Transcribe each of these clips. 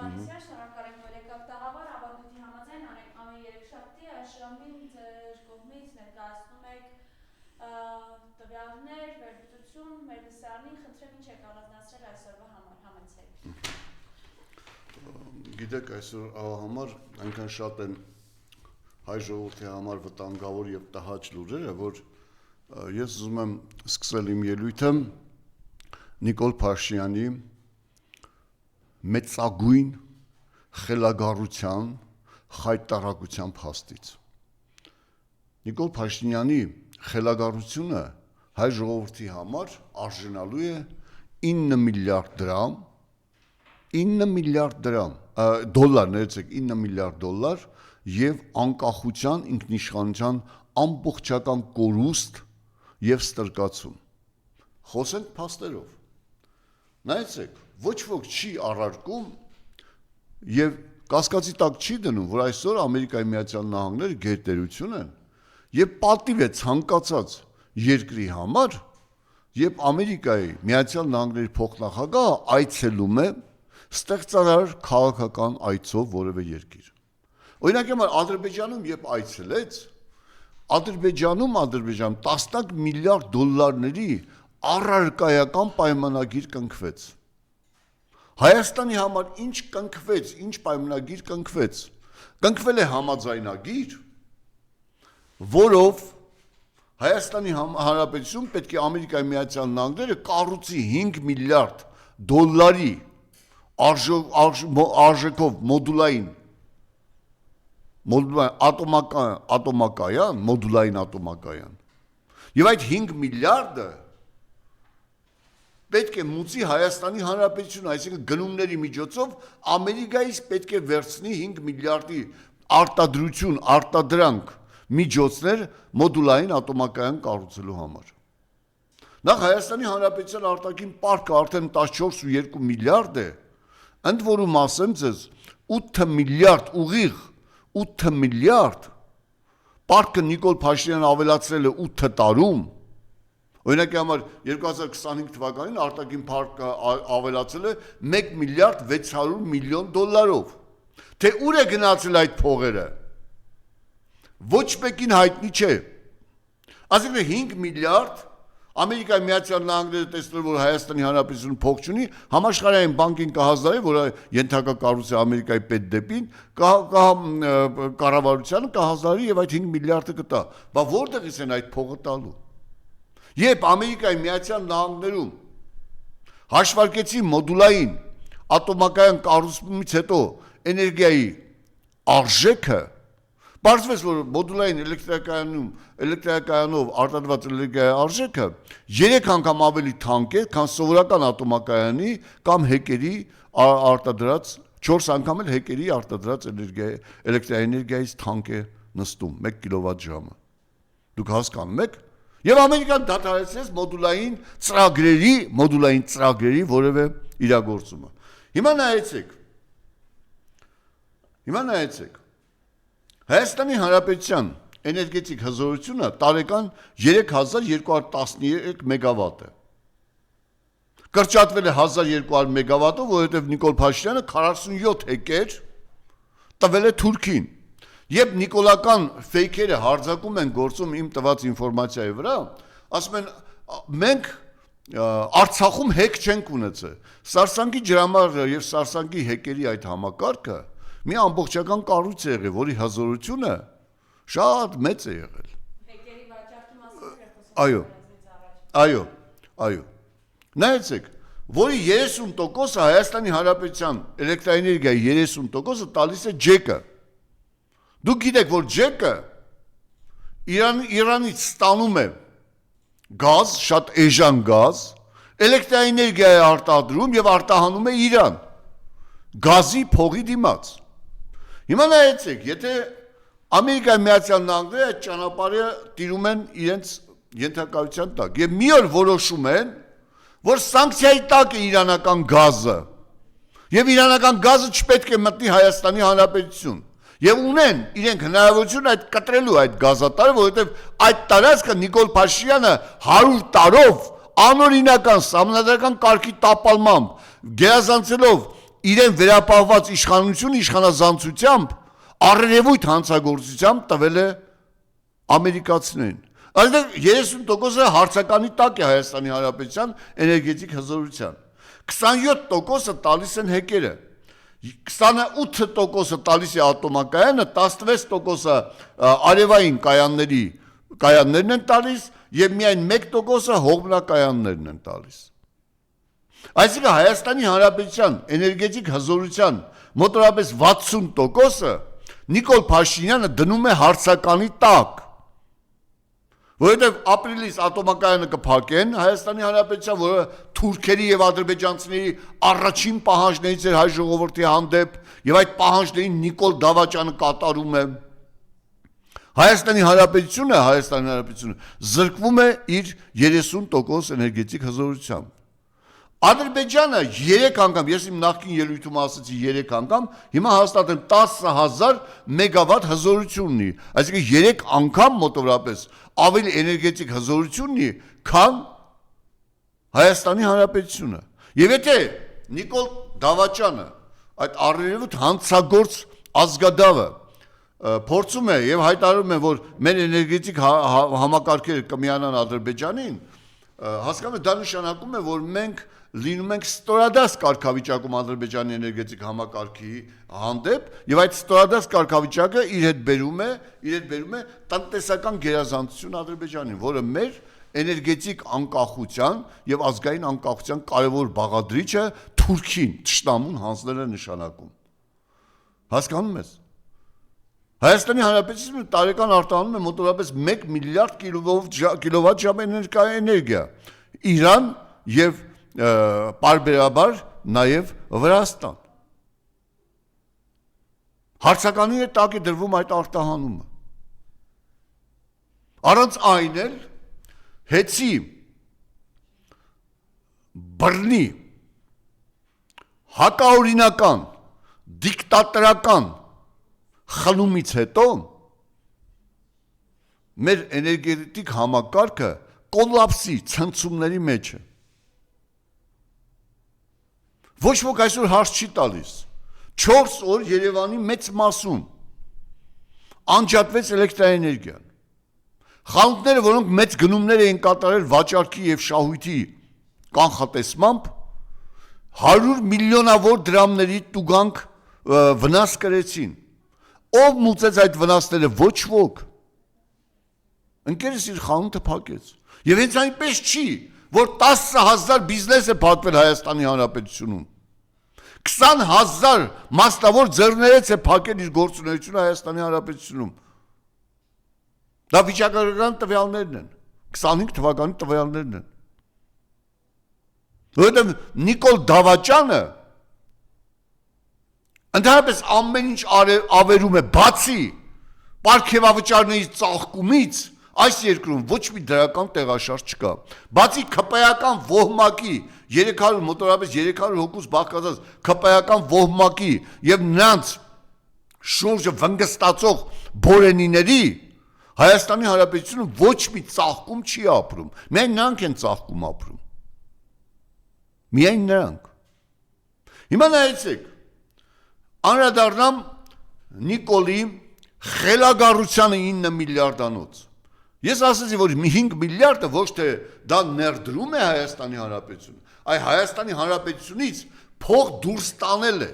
Հովհաննիսյան, շնորհակալ ենք, որ եկաք տաղավար, ավանդույթի համաձայն ամեն երեքշաբթի աշխարհին ձեր կողմից ներկայացնում եք տվյալներ, վերլուծություն, մեր լսարանին, խնդրեմ ինչ եք առանձնացրել այսօրվա համար, համեցեք։ Գիտեք, այսօր համար այնքան շատ են հայ ժողովրդի համար վտանգավոր եւ տհաճ լուրերը, որ ես ուզում եմ սկսել իմ ելույթը Նիկոլ Փաշինյանի մեծագույն խելագարության, խայտարակության փաստից։ Նիկոլ Փաշինյանի խելագարությունը հայ ժողովրդի համար արժանալու է 9 միլիարդ դրամ, 9 միլիարդ դոլար, ներեցեք, 9 միլիարդ դոլար եւ անկախության ինքնիշխանության ամբողջական կորուստ եւ ստրկացում։ Խոսենք փաստերով։ Նայեցեք, ոչ ոք չի առարկում եւ կասկածի տակ չի դնում, որ այսօր Ամերիկայի Միացյալ Նահանգները գերտերություն են եւ պատիվ է ցանկացած երկրի համար, երբ Ամերիկայի Միացյալ Նահանգների փոխնախագահը այցելում է ստեղծարար քաղաքական այցով որևէ երկիր։ Օրինակ համար Ադրբեջանում երբ այցելեց, Ադրբեջանում տասնյակ միլիարդ դոլարների առարկայական պայմանագիր կնքվեց։ Հայաստանի համար ինչ կնքվեց, ինչ պայմանագիր կնքվեց։ Կնքվել է համաձայնագիր, որով Հայաստանի Հանրապետություն պետք է Ամերիկայի Միացյալ Նահանգները կառուցի 5 միլիարդ դոլարի արժեքով մոդուլային ատոմակայան, եւ այդ 5 միլիարդը պետք է մուծի Հայաստանի Հանրապետությունը, այսինքն գնումների միջոցով Ամերիկայից պետք է վերցնի 5 միլիարդի արտադրանք միջոցներ մոդուլային ատոմակայան կառուցելու համար։ Նախ Հայաստանի Հանրապետության արտաքին պարկը արդեն 14.2 միլիարդ է, ընդ որում ասեմ ձեզ 8 միլիարդ ուղիղ 8 միլիարդ պարկը Նիկոլ Փաշինյանը ավելացրել է 8 տարում։ Օրինակի համար 2025 թվականին արտաքին պարկը ավելացել է 1 միլիարդ 600 միլիոն դոլարով։ Թե ուր է գնացել այդ փողերը։ Ոչ մեկին հայտնի չէ։ Այսինքն 5 միլիարդ Ամերիկայի Միացյալ Նահանգները տեսնել, որ Հայաստանի Հանրապետությունը փող չունի, համաշխարհային բանկին կհազարի, որ ենթակա կառույցը Ամերիկայի պետդեպին, կառավարությանը կհազարի եւ այդ 5 միլիարդը կտա։ Բա որտեղից են այդ փողը տալու։ Երբ Ամերիկայի Միացյալ Նահանգներում հաշվարկեցի մոդուլային ատոմակայան կառուցումից հետո էներգիայի արժեքը, պարզվեց, որ մոդուլային էլեկտրակայանով արտադրված էներգիայի արժեքը 3 անգամ ավելի թանկ է, քան սովորական ատոմակայանի կամ հեկերի արտադրած 4 անգամ էլ հեկերի արտադրած էլեկտրաէներգիայից թանկ է նստում 1 կիլովատ-ժամը։ Դուք հասկանում եք։ Եվ Ամերիկան դադարեցրեց մոդուլային ծրագրերի որևէ իրագործումը։ Հիմա նայեցեք։ Հայաստանի Հանրապետության էներգետիկ հզորությունը տարեկան 3213 մեգավատ է։ Կրճատվել է 1200 մեգավատով, որովհետև Նիկոլ Փաշինյանը 47 հեկեր տվել է Թուրքին։ Երբ նիկոլական ֆեյքերը հարձակում են գործում իմ տված ինֆորմացիայի վրա, ասում են մենք Արցախում հեկ չենք ունեցել։ Սարսանգի ջրամարը եւ Սարսանգի հեկերի այդ համակարգը մի ամբողջական կառույց է եղել, որի հզորությունը շատ մեծ է եղել։ Հեկերի վաճառքի մասին Այո։ Նայեցեք, որի 30%-ը Հայաստանի Հանրապետության էլեկտրաէներգիայի 30%-ը տալիս է ջեկը։ Դուք գիտեք, որ ջեկը Իրանից ստանում է գազ, շատ էժան գազ, էլեկտրաէներգիա է արտադրում եւ արտահանում է Իրան։ Գազի փողի դիմաց։ Հիմա նայեցեք, եթե Ամերիկայի Միացյալ Նահանգները այդ ճանապարհը տիրում են իրենց ենթակայության տակ եւ մի օր որոշում են, որ սանկցիայի տակ է իրանական գազը եւ իրանական գազը չպետք է մտնի Հայաստանի Հանրապետություն եւ ունեն իրենք հնարավորություն այդ կտրելու այդ գազատարը, որովհետեւ այդ տարածքը Նիկոլ Փաշինյանը 100 տարով անօրինական սահմանադրական կարգի տապալմամբ գերազանցելով իրեն վերապահված իշխանություն իշխանազանցությամբ առերևույթ հանցագործությամբ տվել է ամերիկացիներին։ Այստեղ 30%-ը հարցականի տակ է Հայաստանի Հանրապետության էներգետիկ հզորության։ 27%-ը տալիս են հեկերը, 28%-ը տալիս է ատոմակայանը, 16%-ը արևային կայաններն են տալիս եւ միայն 1%-ը հողմնակայաններն են տալիս։ Այսինքն Հայաստանի Հանրապետության էներգետիկ հզորության մոտավորապես 60%-ը Նիկոլ Փաշինյանը դնում է հարցականի տակ։ Որովհետև ապրիլից ատոմակայանը կփակեն Հայաստանի Հանրապետության, որը թուրքերի եւ ադրբեջանցիների առաջին պահանջներից էր հայ ժողովրդի հանդեպ, եւ այդ պահանջներին Նիկոլ Դավաճյանը կատարում է։ Հայաստանի Հանրապետությունը զրկվում է իր 30% էներգետիկ հզորությամբ։ Ադրբեջանը 3 անգամ, ես իմ նախկին ելույթում ասացի 3 անգամ, հիմա հաստատեն 10,000 մեգավատ հզորություն ունի, այսինքն 3 անգամ մոտավորապես ավելի էներգետիկ հզորություն ունի, քան Հայաստանի Հանրապետությունը։ Եվ եթե Նիկոլ Դավաճյանը այդ առերևույթ հանցագործ ազգադավը փորձում է եւ հայտարարում է, որ մեր էներգետիկ համակարգերը կմիանան Ադրբեջանին, հասկանում եք, դա նշանակում է, որ մենք լինում ենք ստորադաս կարգավիճակում Ադրբեջանի էներգետիկ համակարգի հանդեպ եւ այդ ստորադաս կարգավիճակը իր հետ բերում է տնտեսական գերազանցություն Ադրբեջանին, որը մեր էներգետիկ անկախության եւ ազգային անկախության կարևոր բաղադրիչը Թուրքին, թշնամուն հանձնել է նշանակում։ Հասկանում ես։ Հայաստանի Հանրապետությունը տարեկան արտահանում է մոտավորապես 1 միլիարդ կիլովատժամ էներգիա։ Իրան եւ պարբերաբար նաև Վրաստան։ Հարցականի է տակ է դրվում այդ արտահանումը։ Առանց այն էլ հեցի բռնի հակաօրինական դիկտատորական խլումից հետո մեր էներգետիկ համակարգը կոլապսի ցնցումների մեջ է։ Ոչ ոք այսօր հարց չի տալիս։ 4 օր Երևանի մեծ մասում անջատվեց էլեկտրաէներգիան։ Խանութները, որոնք մեծ գնումներ էին կատարել վաճառքի եւ շահույթի կանխատեսմամբ, 100 միլիոնավոր դրամների տուգանք վնաս կրեցին։ Ով մուծեց այդ վնասները, ոչ ոք։ Ընկերս իր խանութը փակեց։ Եվ հենց այնպես չի, որ 10,000 բիզնես է փակվել Հայաստանի Հանրապետությունում։ 20,000 մասնավոր ձեռներեց է փակել իր գործունեությունը Հայաստանի Հանրապետությունում։ Դա վիճակագրական տվյալներն են, 25 թվականի տվյալներն են։ Որովհետև Նիկոլ Դավաճյանը ընդհանրապես ամեն ինչ ավերում է, բացի պարգևավճարների ծաղկումից, այս երկրում ոչ մի դրական տեղաշարժ չկա։ Բացի ԿՊ-ական ոհմակի 300 մոտորապես 300 հոգուց բաղկացած ԿՊ-ական ոհմակի եւ նրանց շուրջը վնգստացող բորենիների Հայաստանի Հանրապետությունը ոչ մի ծաղկում չի ապրում։ Միայն նրանք են ծաղկում ապրում։ Միայն նրանք։ Հիմա նայեցեք, անդրադառնամ Նիկոլի խելագարությանը 9 միլիարդանոց։ Ես ասացի, որ 5 միլիարդը ոչ թե դա ներդրում է Հայաստանի Հանրապետությունը, այ Հայաստանի Հանրապետությունից փող դուրս տանել է,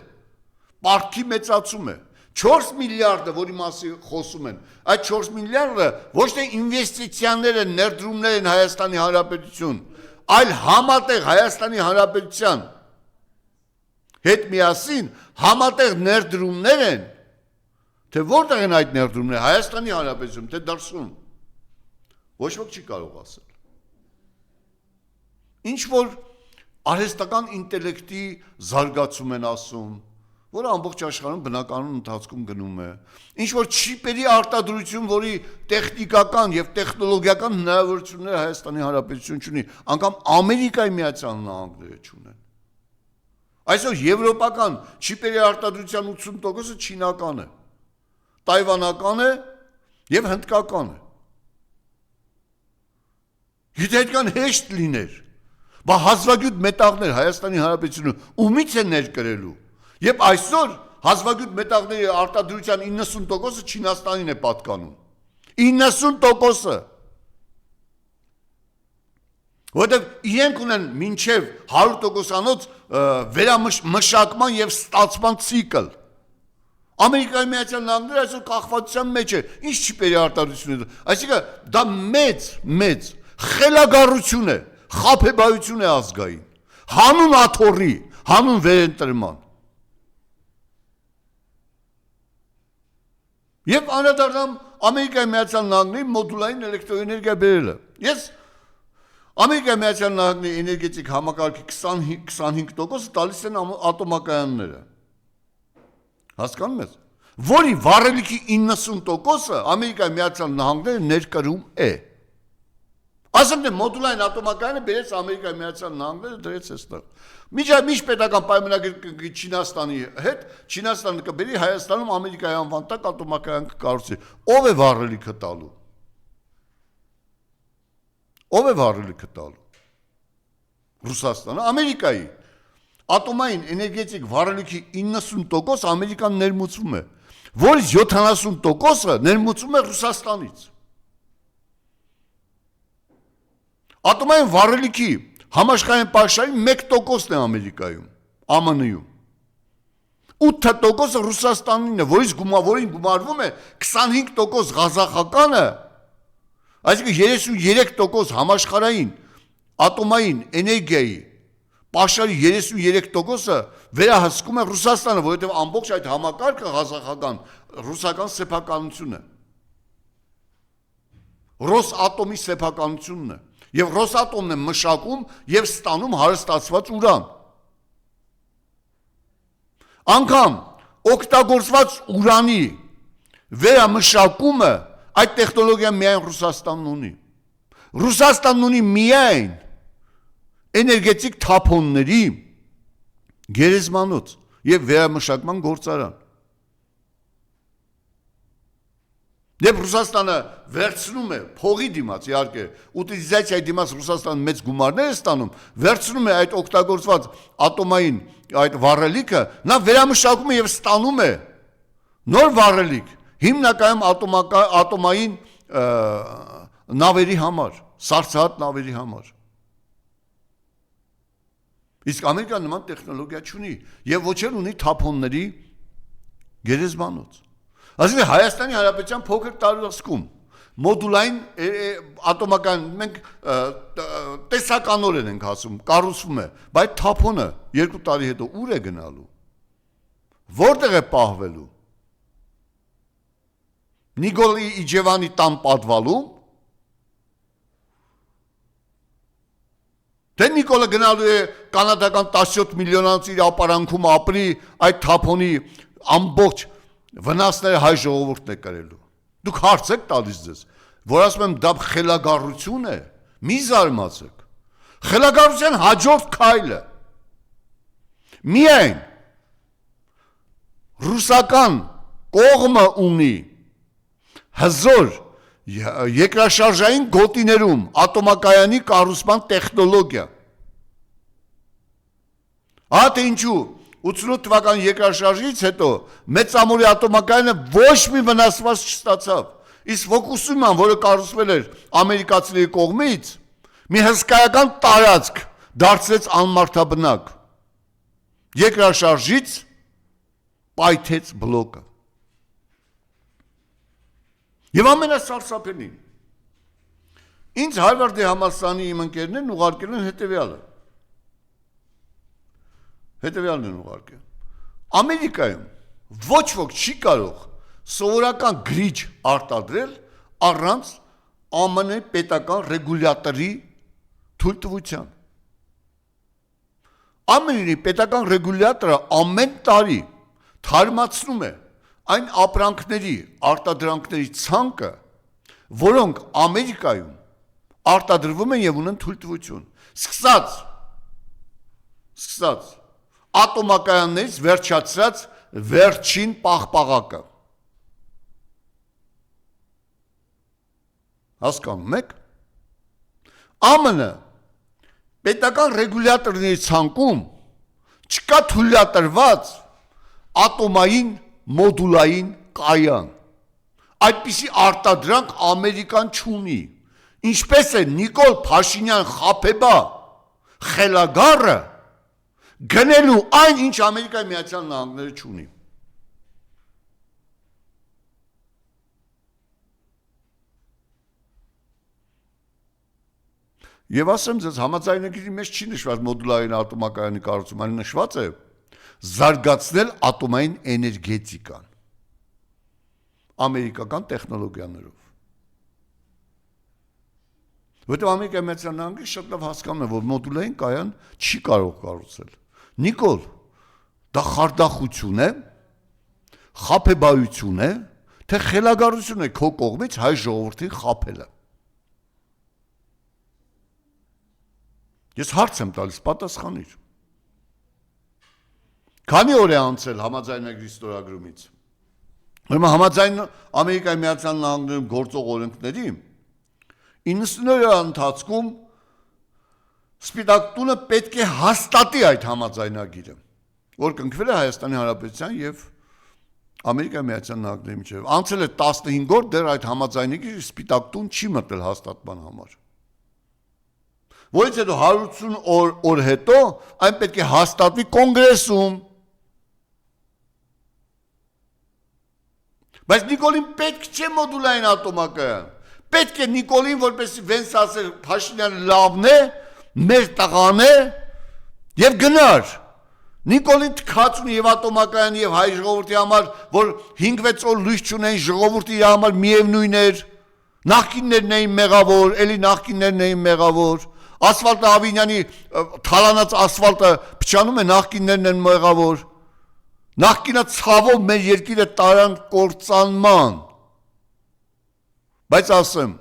պարտքի մեծացում է։ 4 միլիարդը, որի մասին խոսում են, այդ 4 միլիարդը ոչ թե ինվեստիցիաներ են, ներդրումներ են Հայաստանի Հանրապետություն, այլ համատեղ Հայաստանի Հանրապետության հետ միասին համատեղ ներդրումներ են, թե որտեղ են այդ ներդրումները, Հայաստանի Հանրապետությունում, թե դրսում։ Ոչ ոք չի կարող ասել։ Ինչ որ արհեստական ինտելեկտի զարգացում են ասում, որը ամբողջ աշխարհում բնականոն ընթացքում գնում է, ինչ որ չիպերի արտադրություն, որի տեխնիկական եւ տեխնոլոգիական հնարավորությունները Հայաստանի Հանրապետություն չունի, անգամ Ամերիկայի Միացյալ Նահանգները չունեն։ Այսօր եվրոպական չիպերի արտադրության 80%-ը չինական է, տայվանական է եւ հնդկական է։ Եթե այդքան հեշտ լիներ, բա հազվագյուտ մետաղներ Հայաստանի Հանրապետությունը ումից է ներկրելու։ Եվ այսօր հազվագյուտ մետաղների արտադրության 90%-ը Չինաստանին է պատկանում։ 90%-ը։ Որտեւ իրենք ունեն մինչև 100%-անոց վերամշակման եւ ստացման ցիկլ։ Ամերիկայի Միացյալ Նահանգները այսօր կախվածության մեջ է, ինչ չի բերի արտադրությունը։ Այսինքն դա մեծ խելագարություն է, խաբեբայություն է ազգային, հանուն աթոռի, հանուն վերընտրման։ Եվ անդրադառնամ Ամերիկայի Միացյալ Նահանգների մոդուլային էլեկտրոէներգիա բերելը։ Ես Ամերիկայի Միացյալ Նահանգների էներգետիկ համակարգի 25% տալիս են ատոմակայանները։ Հասկանում ես։ Որի վառելիքի 90%-ը Ամերիկայի Միացյալ Նահանգները ներկրում է։ Ասեմ թե մոդուլային ատոմակայանը բերեց Ամերիկայի Միացյալ Նահանգները դրեց այստեղ։ Միջպետական պայմանագիր կգի Չինաստանի հետ, Չինաստանը կբերի Հայաստանում Ամերիկայի անվան տակ ատոմակայան կկառուցի։ Ով է վառելիքը տալու։ Ով է վառելիքը տալու։ Ռուսաստանը, Ամերիկայի։ Ատոմային էներգետիկ վառելիքի 90% Ամերիկան ներմուծվում է, որից 70%-ը ներմուծվում է Ռուսաստանից։ Ատոմային վառելիքի համաշխարհային պաշարի 1%-ն է Ամերիկայում, ԱՄՆ-ում։ 8%-ը Ռուսաստանին է, որին գումարվում է 25% ղազախականը, այսինքն 33% համաշխարհային ատոմային էներգիայի պաշարի 33%-ը վերահսկում է Ռուսաստանը, որովհետև ամբողջ այդ համակարգը ղազախական ռուսական սեփականություն է։ Ռոսատոմի սեփականությունն է, եւ Ռոսատոմն է մշակում եւ ստանում հարստացված ուրան։ Անկամ օգտագործված ուրանի վերամշակումը այդ տեխնոլոգիան միայն Ռուսաստանն ունի։ Ռուսաստանն ունի միայն էներգետիկ թափոնների գերեզմանոց եւ վերամշակման գործարան։ Եվ Ռուսաստանը վերցնում է փողի դիմաց, իհարկե, ուտիլիզացիայի դիմաց Ռուսաստանը մեծ գումարներ է ստանում, վերցնում է այդ օգտագործված ատոմային այդ վառելիքը, նա վերամշակում է եւ ստանում է նոր վառելիք, հիմնականում ատոմային նավերի համար, սառցահատ նավերի համար։ Իսկ Ամերիկան նման տեխնոլոգիա չունի եւ ոչ էլ ունի թափոնների գերեզմանոց։ Այսինքն Հայաստանի Հանրապետության փոքր տարածքում մոդուլային ատոմական մենք տեսականորեն ենք ասում, կառուցվում է, բայց թափոնը 2 տարի հետո ուր է գնալու։ Որտեղ է պահվելու։ Նիկոլի Իջևանի տան պատվալում, թե Նիկոլը գնալու է կանադական 17 միլիոնանոց իր ապարանքում ապրի այդ թափոնի ամբողջ վնասները հայ ժողովուրդն է կրելու։ Դուք հարց եք տալիս ձեզ, որ ասում եմ դա խելագարություն է, մի զարմացեք։ Խելագարության հաջորդ քայլը միայն ռուսական կողմը ունի հզոր երկրաշարժային գոտիներում ատոմակայանի կառուցման տեխնոլոգիա։ Ահա ինչու 88 թվականի երկրաշարժից հետո մեծամորի ատոմակայանը ոչ մի վնասված չստացավ։ Իսկ Ֆուկուսիման, որը կառուցվել էր ամերիկացիների կողմից, մի հսկայական տարածք դարձրեց անմարդաբնակ։ Երկրաշարժից պայթեց բլոկը։ Եվ ամենասարսափելին ինձ Հարվարդի համալսարանի իմ ընկերներն ուղարկել են հետևյալն են ուղարկել։ Ամերիկայում ոչ ոք չի կարող սովորական գրիչ արտադրել առանց ԱՄՆ պետական ռեգուլյատորի թույլտվության։ ԱՄՆ-ի պետական ռեգուլյատորը ամեն տարի թարմացնում է այն ապրանքների արտադրանքների ցանկը, որոնք Ամերիկայում արտադրվում են եւ ունեն թույլտվություն։ Սկսած ատոմակայաններից վերջացրած վերջին պաղպաղակը։ Հասկանում եք։ ԱՄՆ պետական ռեգուլյատորների ցանկում չկա թույլատրված ատոմային մոդուլային կայան։ Այդպիսի արտադրանք Ամերիկան չունի։ Ինչպես է Նիկոլ Փաշինյան խաբեբա խելագարը գնելու այն, ինչ Ամերիկայի Միացյալ Նահանգները չունի։ Եվ ասեմ ձեզ, համաձայնագրի մեջ չի նշված մոդուլային ատոմակայանի կառուցումը, այլ նշված է զարգացնել ատոմային էներգետիկան ամերիկական տեխնոլոգիաներով։ Որտեղ Ամերիկայի Միացյալ Նահանգները շատ լավ հասկանում է, որ մոդուլային կայան չի կարող կառուցել։ Նիկոլ, դա խարդախություն է, խաբեբայություն է, թե խելագարություն է քո կողմից հայ ժողովրդին խաբելը։ Ես հարց եմ տալիս, պատասխանիր։ Քանի օր է անցել համաձայնագրի ստորագրումից։ Ուրեմն համաձայն Ամերիկայի Միացյալ Նահանգներում գործող օրենքների 90 օրվա ընթացքում Սպիտակ տունը պետք է հաստատի այդ համաձայնագիրը, որ կնքվել է Հայաստանի Հանրապետության եւ Ամերիկայի Միացյալ Նահանգների միջեւ։ Անցել է 15 օր, դեռ այդ համաձայնագիրը Սպիտակ տուն չի մտել հաստատման համար։ Որից հետո 180 օր հետո այն պետք է հաստատվի կոնգրեսում։ Բայց Նիկոլին պետք չէ մոդուլային ատոմակայան։ Պետք է Նիկոլին, որպեսզի Վենս ասեր Փաշինյանը լավն է, մեր տղան է եւ գնար։ Նիկոլին թքած ունի եւ ատոմակայան եւ հայ ժողովրդի համար, որ 5-6 օր լույս չունեն, ժողովուրդը իր համար միևնույն էր։ Նախկիններն էին մեղավոր, էլի նախկիններն էին մեղավոր։ Ասֆալտը Ավինյանի թալանած ասֆալտը փչանում է, նախկիններն են մեղավոր։ Նախկինը ցավով մեր երկիրը տարան կործանման։ Բայց ասեմ,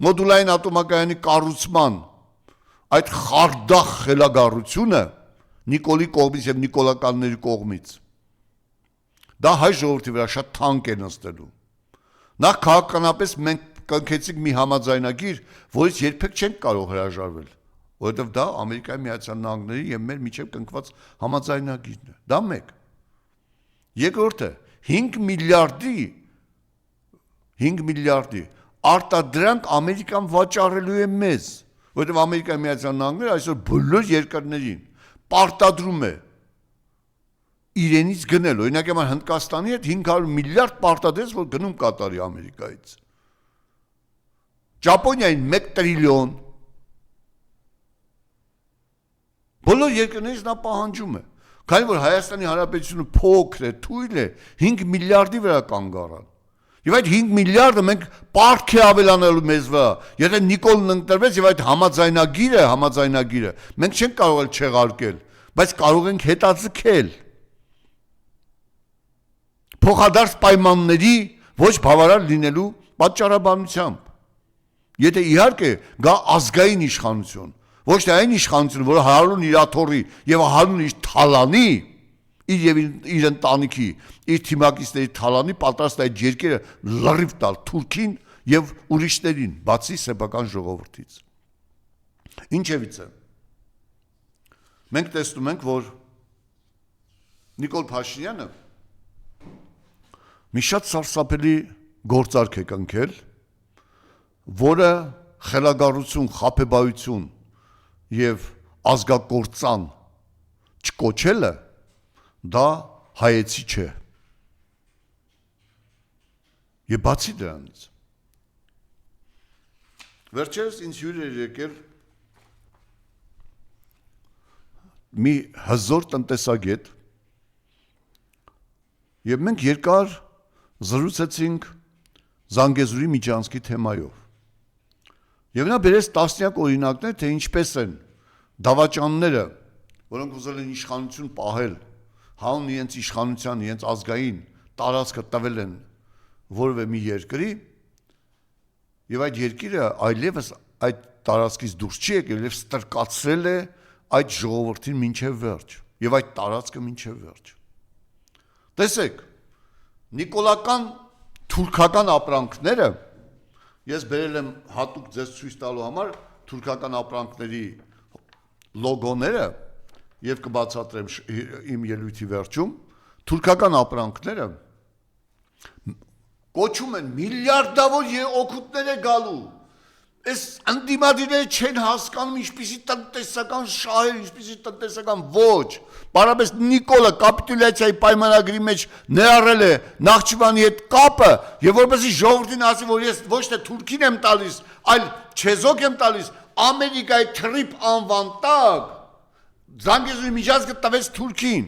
մոդուլային ատոմակայանի կառուցման այդ խարդախ խելագարությունը Նիկոլի կողմից եւ նիկոլականների կողմից դա հայ ժողովրդի վրա շատ թանկ է նստելու։ Նախ քաղաքականապես մենք կնքեցինք մի համաձայնագիր, որից երբեք չենք կարող հրաժարվել, որովհետև դա Ամերիկայի Միացյալ Նահանգների եւ մեր միջև կնքված համաձայնագիրն է։ Դա մեկ։ Երկրորդը 5 միլիարդի արտադրանք Ամերիկան վաճառելու է մեզ, որովհետև Ամերիկայի Միացյալ Նահանգները այսօր բոլոր երկրներին պարտադրում է իրենից գնել, օրինակ համար Հնդկաստանի հետ 500 միլիարդ պարտադրեց, որ գնում կատարի Ամերիկայից։ Ճապոնիային 1 տրիլիոն։ Բոլոր երկրներից նա պահանջում է, քանի որ Հայաստանի Հանրապետությունը փոքր է, թույլ է, 5 միլիարդի վրա կանգ առան։ Եվ այդ 5 միլիարդը մենք պարտք է ավելանելու մեզ վրա, եթե Նիկոլն ընտրվեց եւ այդ համաձայնագիրը մենք չենք կարող էլ չեղարկել, բայց կարող ենք հետաձգել փոխադարձ պայմանների ոչ բավարար լինելու պատճառաբանությամբ։ Եթե իհարկե գա ազգային իշխանություն, ոչ թե այն իշխանություն, որը հարուն իր աթոռի եւ հարուն իր թալանի, իր ընտանիքի, իր թիմակիցների թալանի պատրաստ այդ երկերը լրիվ տալ Թուրքին եւ ուրիշներին, բացի սեփական ժողովրդից։ Ինչևից է։ Մենք տեսնում ենք, որ Նիկոլ Փաշինյանը մի շատ սարսափելի գործարք է կնքել, որը խելագարություն, խաբեբայություն եւ ազգակործան չկոչելը դա հայեցի չէ։ Եվ բացի դրանից վերջերս ինձ հյուր էր եկել մի հզոր տնտեսագետ եւ մենք երկար զրուցեցինք Զանգեզուրի միջանցքի թեմայով։ Եվ նա բերեց տասնյակ օրինակներ, թե ինչպես են դավաճանները, որոնք ուզել են իշխանություն պահել, հանուն իրենց իշխանության, իրենց ազգային տարածքը տվել են որևէ մի երկրի, եւ այդ երկիրը այլևս այդ տարածքից դուրս չի եկել եւ ստրկացրել է այդ ժողովրդին մինչև վերջ եւ այդ տարածքը մինչև վերջ։ Տեսեք, նիկոլական թուրքական ապրանքները ես բերել եմ հատուկ ձեզ ցույց տալու համար թուրքական ապրանքների լոգոները եւ կբացատրեմ իմ ելույթի վերջում, թուրքական ապրանքները կոչում են միլիարդավոր օգուտներ է գալու։ Այս անդիմադիրները չեն հասկանում ինչպիսի տնտեսական շահեր, ինչպիսի տնտեսական ոչ։ Բարաբես Նիկոլը կապիտուլյացիայի պայմանագրի մեջ ներառել է Նախճիվանի հետ կապը, եւ որպեսզի ժողովրդին ասի, որ ես ոչ թե Թուրքին եմ տալիս, այլ Չեզոք եմ տալիս, Ամերիկայի թրիփ անվան տակ Զանգեզուրի միջազգը տվեց Թուրքին։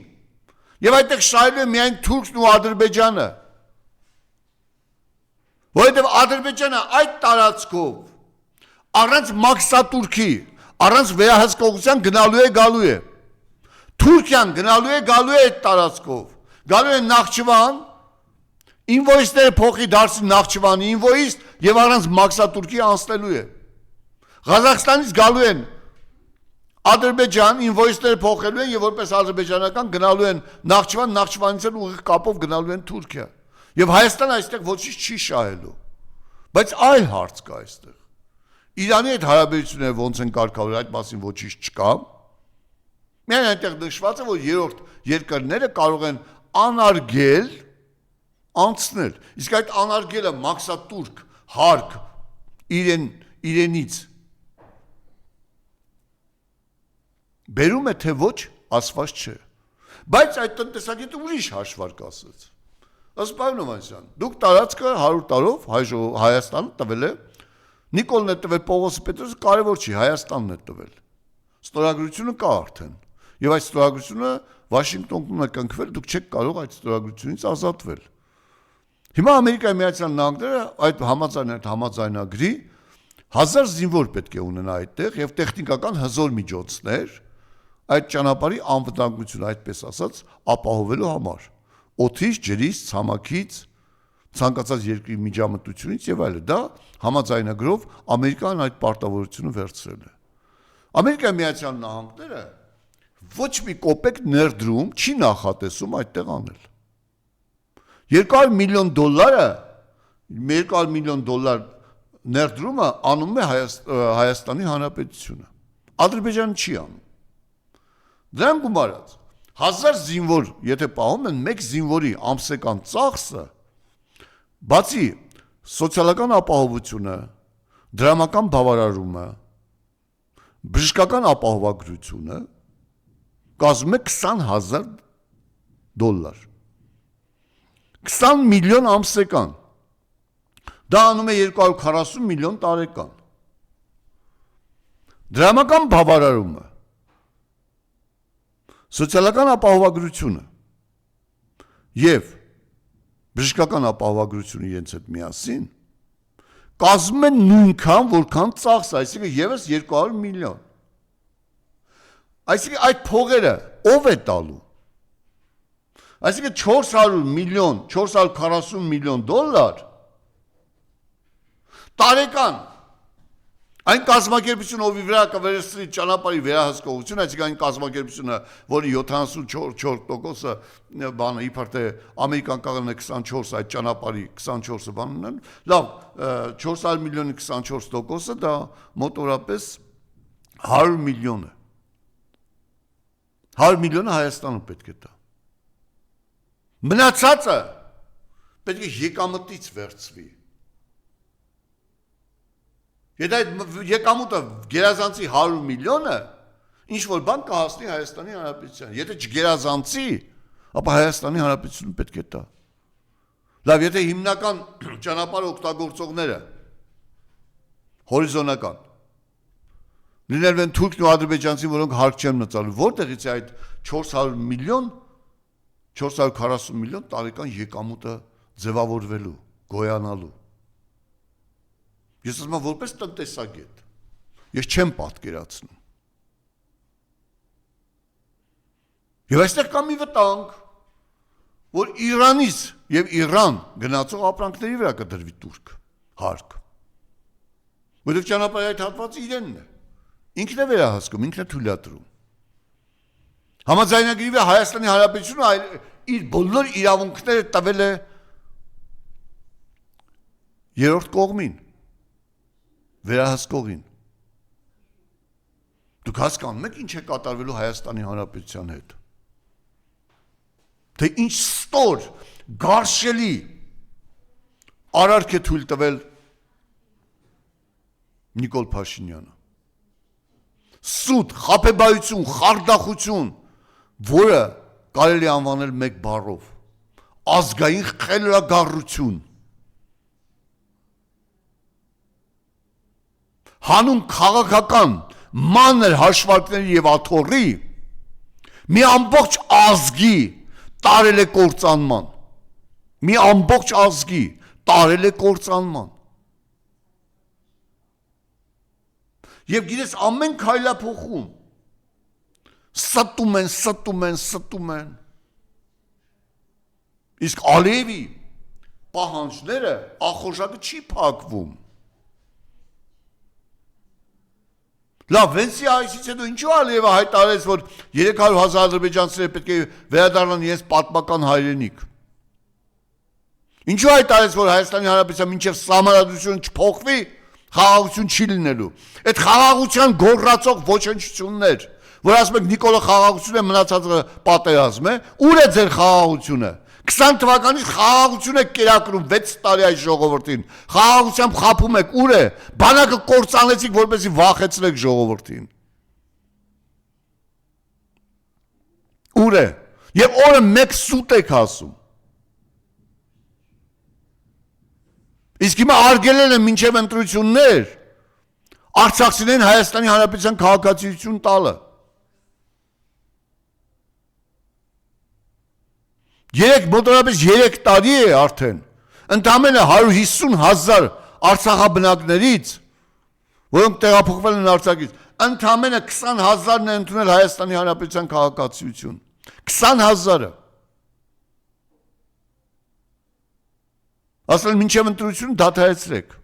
Եվ այդտեղ շահելու է միայն Թուրքն ու Ադրբեջանը։ Որովհետև Ադրբեջանը այդ տարածքով առանց մաքսատուրքի, առանց վերահսկողության գնալու է։ Թուրքիան գնալու է այդ տարածքով։ Գալու է Նախճիվան, ինվոյսները փոխի դարձի Նախճիվանի ինվոյս եւ առանց մաքսատուրքի անցնելու է։ Ղազախստանից գալու են Ադրբեջան, ինվոյսները փոխելու են եւ որպես ադրբեջանական գնալու են Նախճիվան, Նախճիվանից էլ ուղիղ կապով գնալու են Թուրքիա։ Եվ Հայաստանը այստեղ ոչինչ չի շահելու։ Բայց այլ հարց կա այստեղ։ Իրանի հետ հարաբերությունները ոնց են կարգավորել, այդ մասին ոչինչ չկա։ Միայն այնտեղ նշված է, որ երրորդ երկրները կարող են անարգել անցնել։ Իսկ այդ անարգելը մաքսատուրք, հարկ իրենից բերում է թե ոչ, ասված չէ։ Բայց այդ տնտեսագետը ուրիշ հաշվարկ ասաց։ Ըստ Պարոն Հովհաննիսյան, դուք տարածքը 100 տարով Հայաստանը տվել է, Նիկոլն է տվել Պողոս Պետրոսը, կարևոր չի, Հայաստանն է տվել։ Ստորագրությունը կա արդեն։ Եվ այդ ստորագրությունը Վաշինգտոնում է կնքվել, դուք չեք կարող այդ ստորագրությունից ազատվել։ Հիմա Ամերիկայի Միացյալ Նահանգները այդ համաձայնագրի 1000 զինվոր պետք է ունենա այդտեղ եւ տեխնիկական հզոր միջոցներ այդ ճանապարհի անվտանգությունը, այդպես ասած, ապահովելու համար։ Օդից, ջրից, ցամաքից, ցանկացած երկրի միջամտությունից եւ այլն։ Դա համաձայնագրով Ամերիկան այդ պարտավորությունը վերցրել է։ Ամերիկայի Միացյալ Նահանգները ոչ մի կոպեկ ներդրում չի նախատեսում այդտեղ անել։ $200 միլիոն 200 միլիոն դոլար ներդրումը անում է Հայաստանի Հանրապետությունը։ Ադրբեջանը չի անում։ Դրան գումարած 1000 զինվոր, եթե պահում են, մեկ զինվորի ամսական ծախսը, բացի սոցիալական ապահովությունը, դրամական բավարարումը, բժշկական ապահովագրությունը, կազմում է $20,000։ 20 միլիոն ամսական։ Դա անում է 240 միլիոն տարեկան։ Դրամական բավարարումը, սոցիալական ապահովագրությունը եւ բժշկական ապահովագրությունը իրենց հետ միասին կազմում են նույնքան, որքան ծախսը, այսինքն եւս 200 միլիոն։ Այսինքն այդ փողերը ով է տալու։ Այսինքն 400 միլիոն, 440 միլիոն դոլար տարեկան այն կազմակերպությունը, ովի վրա կվերցնի ճանապարհի վերահսկողություն, այսինքն այն կազմակերպությունը, որի 74% բանը իբր թե ամերիկան կաղանն է 24, այդ ճանապարհի 24-ը բանն են, լավ, 400 միլիոնի 24%-ը դա մոտորապես 100 միլիոն է։ 100 միլիոնը Հայաստանը պետք է տա։ Մնացածը պետք է եկամտից վերցվի։ Եթե այդ եկամուտը գերազանցի 100 միլիոնը, ինչ որ բան կհասնի Հայաստանի Հանրապետության։ Եթե չգերազանցի, ապա Հայաստանի Հանրապետությունը պետք է տա։ Լավ, եթե հիմնական ճանապարհ օգտագործողները հորիզոնական լինել են թուրքն ու ադրբեջանցին, որոնք հարկ չեն մնացալու, որտեղից է այդ 400 միլիոն 440 միլիոն տարեկան եկամուտը ձևավորվելու, գոյանալու։ Ես ասում եմ որպես տնտեսագետ, ես չեմ պատկերացնում։ Եվ այստեղ կա մի վտանգ, որ Իրանից եւ Իրան գնացող ապրանքների վրա կդրվի տուրք, հարկ։ Որովհետեւ ճանապարհի այդ հատվածը իրենն է։ Ինքն է վերահսկում, ինքն է թույլատրում։ Համաձայնագրի վրա Հայաստանի Հանրապետությունը իր բոլոր իրավունքները տվել է երրորդ կողմին, վերահսկողին։ Դուք հասկանում եք ինչ է կատարվելու Հայաստանի Հանրապետության հետ։ թե ինչ ստոր, գարշելի արարք է թույլ տվել Նիկոլ Փաշինյանը։ Սուտ, խաբեբայություն, խարդախություն, որը կարելի է անվանել մեկ բառով, ազգային խելագարություն, հանուն քաղաքական մանր հաշվարկների եւ աթոռի մի ամբողջ ազգի տարել է կործանման, մի ամբողջ ազգի տարել է կործանման։ Եվ գիտես ամեն քայլափոխում ստում են։ Իսկ Ալիևի պահանջները ախորժակը չի փակվում։ Լավ, վենսի այսից հետո ինչու Ալիևը հայտարարեց, որ 300,000 ադրբեջանցիներ պետք է վերադառնան իրենց պատմական հայրենիք։ Ինչու հայտարարեց, որ Հայաստանի Հանրապետության մինչև սահմանադրությունը չփոխվի, խաղաղություն չի լինելու։ Այդ խաղաղության գոռացող ոչնչություններ, որ ասում եք Նիկոլը խաղաղություն է, մնացածը պատերազմ է, ուր է ձեր խաղաղությունը։ 20 թվականից խաղաղություն եք կերակրում 6 տարի այս ժողովրդին, խաղաղությամբ խաբում եք, ուր է, բանակը կործանեցիք, որպեսզի վախեցնեք ժողովրդին։ Ուր է, եւ օրը մեկ սուտ եք ասում։ Իսկ հիմա արգելել են մինչև ընտրություններ արցախցիներին Հայաստանի Հանրապետության քաղաքացիություն տալը։ 3 մոտավորապես 3 տարի է արդեն, ընդամենը 150,000 արցախաբնակներից, որոնք տեղափոխվել են Արցախից, ընդամենը 20,000-ն է ընդունել Հայաստանի Հանրապետության քաղաքացիություն։ 20,000-ը։ Ասել են մինչև ընտրություն դադարեցրեք։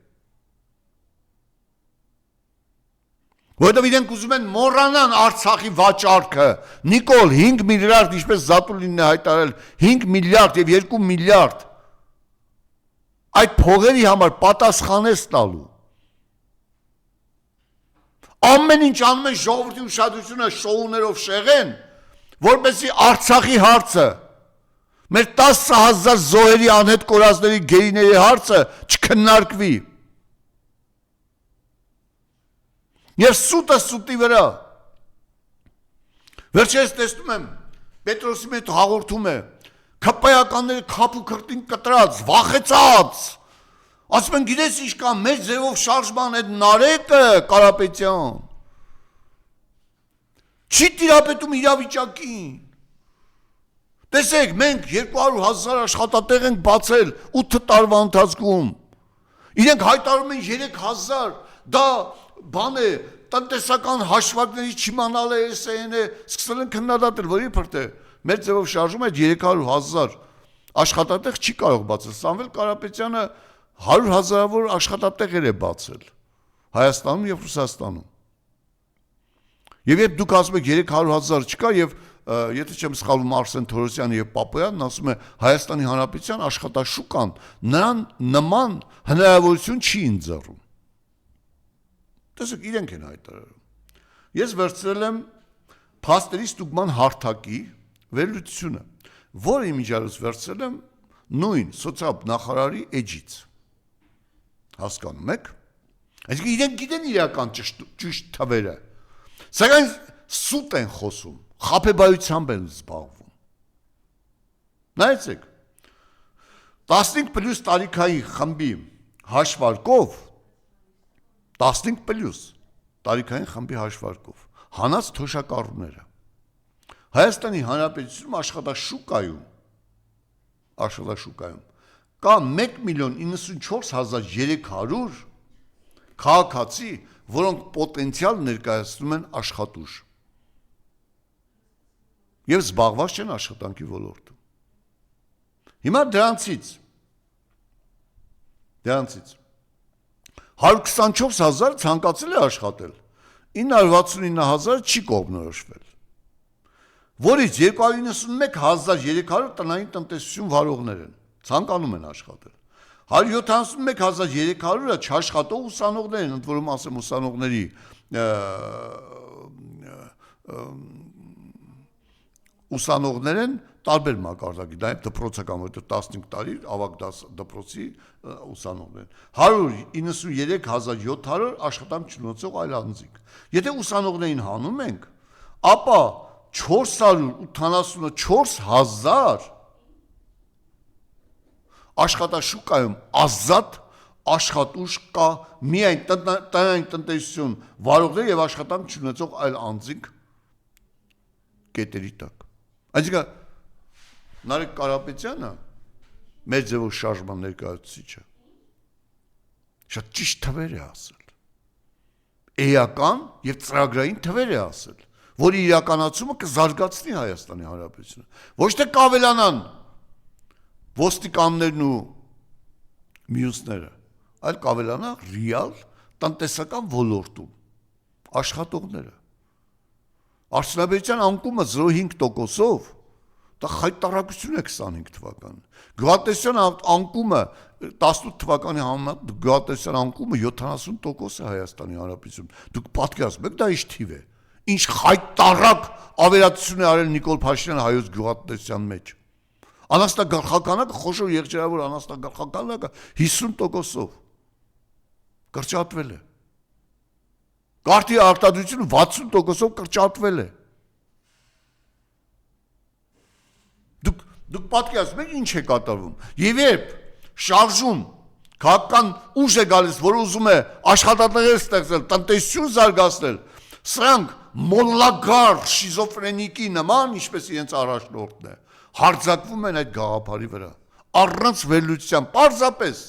Որովհետև իրենք ուզում են մոռանան Արցախի վաճառքը։ Նիկոլ 5 միլիարդ, ինչպես Զատուլինն է հայտարարել, 5 միլիարդ եւ 2 միլիարդ այդ փողերի համար պատասխանես տալու։ Ամեն ինչ անում են ժողովրդի ուշադրությունը շոուներով շեղեն, որպեսզի Արցախի հարցը, մեր 10,000 զոհերի անհետ կորածների գերիների հարցը չքննարկվի։ Եվ սուտը սուտի վրա։ Վերջերս տեսնում եմ, Պետրոսի մեջ հաղորդում է, ԿՊ-ականները քապ ու քրտին կտրած, վախեցած, ասում են գիտես ինչ կա, մեր ձևով շարժման այդ Նարեկը Կարապետյան, չի տիրապետում իրավիճակին։ Տեսեք, մենք 200,000 աշխատատեղ ենք բացել 8 տարվա ընթացքում, իրենք հայտարարում են 3,000, դա բան է, տնտեսական հաշվարկների չիմանալ է, SN է, սկսել են քննադատել, որ իբրտ է, մեր ձևով շարժում այդ 300,000 աշխատատեղ չի կարող բացել, Սամվել Կարապետյանը 100,000-ավոր աշխատատեղեր է բացել Հայաստանում եւ Ռուսաստանում։ Եվ երբ դուք ասում եք 300,000 չկա եւ եթե չեմ սխալվում Արսեն Թորոսյանը եւ Պապոյանն ասում է Հայաստանի Հանրապետության աշխատաշուկան նրան նման հնարավորություն չի ընձեռում։ Տեսեք, իրենք են հայտարարում։ Ես վերցրել եմ փաստերի ստուգման հարթակի վերլուծությունը, որը իմիջիայլոց վերցրել եմ նույն սոցիալ-նախարարի էջից։ Հասկանում եք։ Այսինքն իրենք գիտեն իրական ճիշտ թվերը, սակայն սուտ են խոսում, խաբեբայությամբ են զբաղվում։ Նայեցեք, 15+ տարիքային խմբի հաշվարկով 15+ տարիքային խմբի հաշվարկով հանած թոշակառուները Հայաստանի Հանրապետությունում աշխատաշուկայում կա 1,94,300 քաղաքացի, որոնք պոտենցիալ ներկայացնում են աշխատուժ եւ զբաղված չեն աշխատանքի ոլորտում։ Հիմա դրանցից 124,000 ցանկացել է աշխատել, 969,000 չի կողմնորոշվել, որից 291,300 տնային տնտեսություն վարողներ են, ցանկանում են աշխատել, 171,300-ը չաշխատող ուսանողներ են, ընդ որում ասեմ ուսանողների ուսանողներ են տարբեր մակարդակի, դա դպրոցական, որտեղ 15 տարի ավագ դպրոցի ուսանողներ 193,700 աշխատանք չունեցող այլ անձինք։ Եթե ուսանողներին հանում ենք, ապա 484,000 աշխատաշուկայում ազատ աշխատուժ կա միայն տնային տնտեսություն վարողներ եւ աշխատանք չունեցող այլ անձինք կետերի տակ։ Այսինքն Նարեկ Կարապետյանը մեր ձևով շարժման ներկայացուցիչը շատ ճիշտ թվեր է ասել։ Էական եւ ծրագրային թվեր է ասել, որի իրականացումը կզարգացնի Հայաստանի Հանրապետությունը։ Ոչ թե կավելանան ոստիկաններն ու մյուսները, այլ կավելանա ռեալ տնտեսական ոլորտում աշխատողները։ Արդյունաբերության անկումը 0.5%-ով դա խայտարակություն է 25 թվական։ Գյուղատնտեսության անկումը 18 թվականի համեմատ գյուղատնտեսության անկումը 70% է Հայաստանի Հանրապետությունում։ Դուք պատկերացնում եք դա ինչ թիվ է։ Ինչ խայտարակ ավերածություն է արել Նիկոլ Փաշինյանը հայոց գյուղատնտեսության մեջ։ Անաստագարխականակը խոշոր եղջերավոր անաստագարխականակը 50%-ով կրճատվել է։ Գարթի արտադրությունը 60%-ով կրճատվել է։ Դուք պատկերացնում եք ինչ է կատարվում։ Եվ երբ շարժում քաղաքական ուժ է գալիս, որ ուզում է աշխատատեղեր ստեղծել, տնտեսություն զարգացնել, սրանք մոլագար շիզոֆրենիկի նման, ինչպես իրենց առաջնորդն է, հարձակվում են այդ գաղափարի վրա, առանց վերլուծության, պարզապես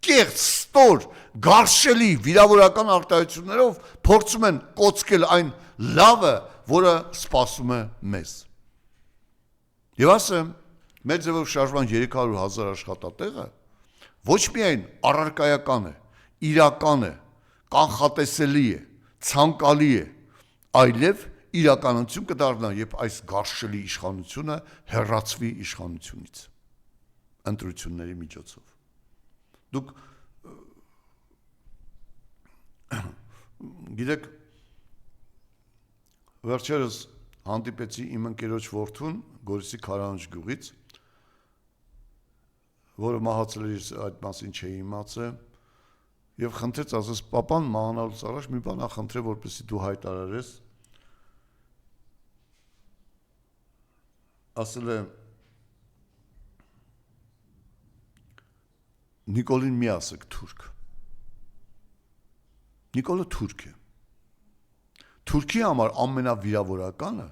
կեղծ, ստոր, գարշելի վիրավորական արտահայտություններով փորձում են կոծկել այն լավը, որը սպասում է մեզ։ Եվ ասեմ, մեր ձևով շարժման 300,000 աշխատատեղը ոչ միայն առարկայական է, իրական է, կանխատեսելի է, ցանկալի է, այլև իրականություն կդառնա, երբ այս գարշելի իշխանությունը հեռացվի իշխանությունից ընտրությունների միջոցով։ Դուք գիտեք, վերջերս հանդիպեցի իմ ընկերոջ որդուն Գորիսի Քարանջ գյուղից, որը մահացել էր, այդ մասին չէի իմացել, եւ խնդրեց, ասես, պապան մահանալուց առաջ մի բան ախնդրե, որպեսզի դու հայտարարես, ասել է Նիկոլին մի ասեք թուրք։ Նիկոլը թուրք է։ Թուրքի համար ամենավիրավորականը,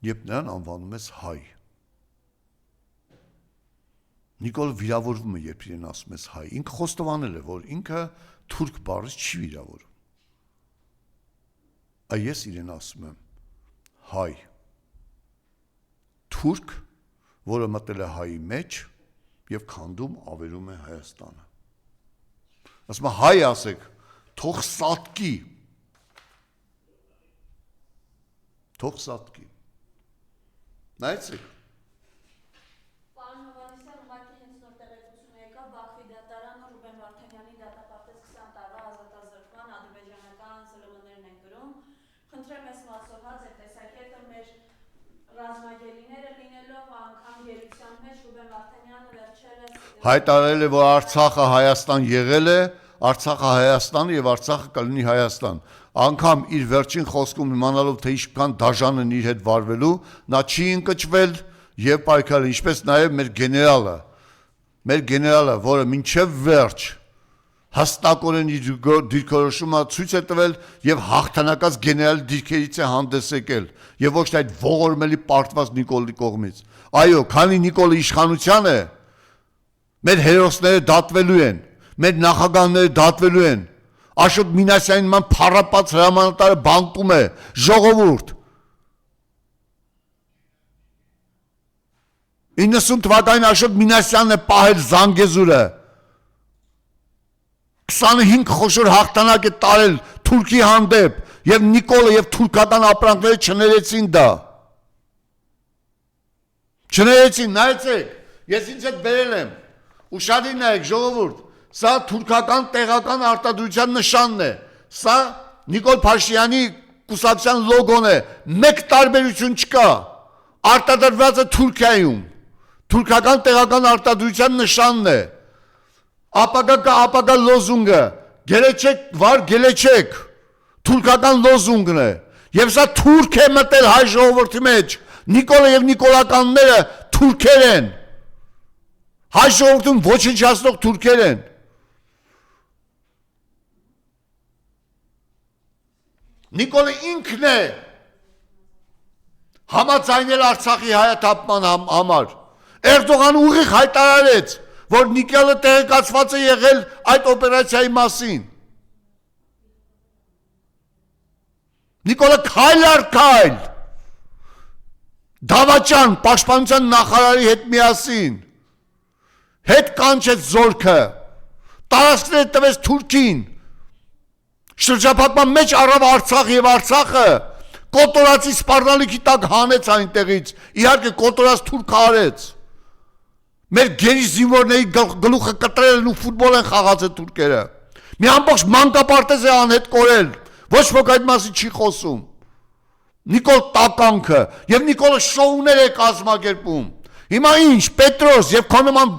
երբ նրան անվանում ես հայ։ Նիկոլը վիրավորվում է, երբ իրեն ասում ես հայ։ Ինքը խոստովանել է, որ ինքը թուրք բառից չի վիրավորում։ Ես իրեն ասում եմ հայ։ Թուրք, որը մտել է հայի մեջ եւ քանդում ավերում է Հայաստանը։ Ասում է հայ ասեք, թող սատկի։ Թող սատկի։ Նայեցեք։ Պարոն Հովհաննիսյան, ուղղակի հենց նոր տեղեկություն եկավ, Բաքվի դատարանը Ռուբեն Վարդանյանի դատապարտեց 20 տարվա ազատազրկման, ադրբեջանական ԶԼՄ-ներն են գրում։ Խնդրեմ ես մասոված այդ տեսակետը մեր ռազմագերիները լինելով անգամ գերության մեջ Ռուբեն Վարդանյանը վերջերս հայտարարել է, որ Արցախը Հայաստան եղել է, Արցախը Հայաստան եւ Արցախը կլինի Հայաստան։ Անգամ իր վերջին խոսքում իմանալով, թե ինչքան դաժան են իր հետ վարվելու, նա չի ընկճվել եւ պայքարել, ինչպես նաեւ մեր գեներալը, որը մինչեւ վերջ հստակորեն իր դիրքորոշումը ցույց է տվել եւ հաղթանակած գեներալ դիրքերից է հանդես եկել եւ ոչ թե այդ ողորմելի պարտված Նիկոլի կողմից։ Այո, քանի Նիկոլը իշխանության է, մեր հերոսները դատվելու են, մեր նախագահները դատվելու են։ Աշոտ Մինասյանին ման փառապած հրամանատարը բանտում է, ժողովուրդ։ 90 թվականին Աշոտ Մինասյանն է պահել Զանգեզուրը։ 25 խոշոր հաղթանակ է տարել Թուրքի հանդեպ եւ Նիկոլը եւ թուրքական ապրանքները չներեցին դա։ Չներեցին, նայեցեք, ես ինձ հետ բերել եմ, ուշադիր նայեք ժողովուրդ, սա թուրքական տեղական արտադրության նշանն է, սա Նիկոլ Փաշինյանի կուսակցության լոգոն է, մեկ տարբերություն չկա, արտադրված է Թուրքիայում, թուրքական տեղական արտադրության նշանն է, ապագա լոզունգը, գելեչեք, թուրքական լոզունգն է, և սա թուրք է մտել հայ ժողովրդի մեջ, Նիկոլը և նիկոլականները թուրքեր են, հայ ժողովրդում ոչնչացնող թուրքեր են, Նիկոլը ինքն է համաձայնել Արցախի հայաթափման համար, Էրդողանը ուղիղ հայտարարեց, որ Նիկոլը տեղեկացված է եղել այդ օպերացիայի մասին, Նիկոլը քայլ առ քայլ, Դավաճան, պաշտպանության նախարարի հետ միասին, հետ կանչեց զորքը, տարածքները տվեց Թուրքին, շրջափակման մեջ առավ Արցախ և Արցախը կոտորածի սպառնալիքի տակ հանեց այնտեղից, իհարկե կոտորած թուրքը արեց, մեր գերի զինվորների գլուխը կտրել են ու ֆուտբոլ են խաղացել թուրքերը, մի ամբողջ մանկապարտեզ է անհետ կորել, ոչ ոք այդ մասին չի խոսում, Նիկոլ տականքը և Նիկոլը շոուներ է կազմակերպում, հիմա ինչ, Պետրոս և քո նման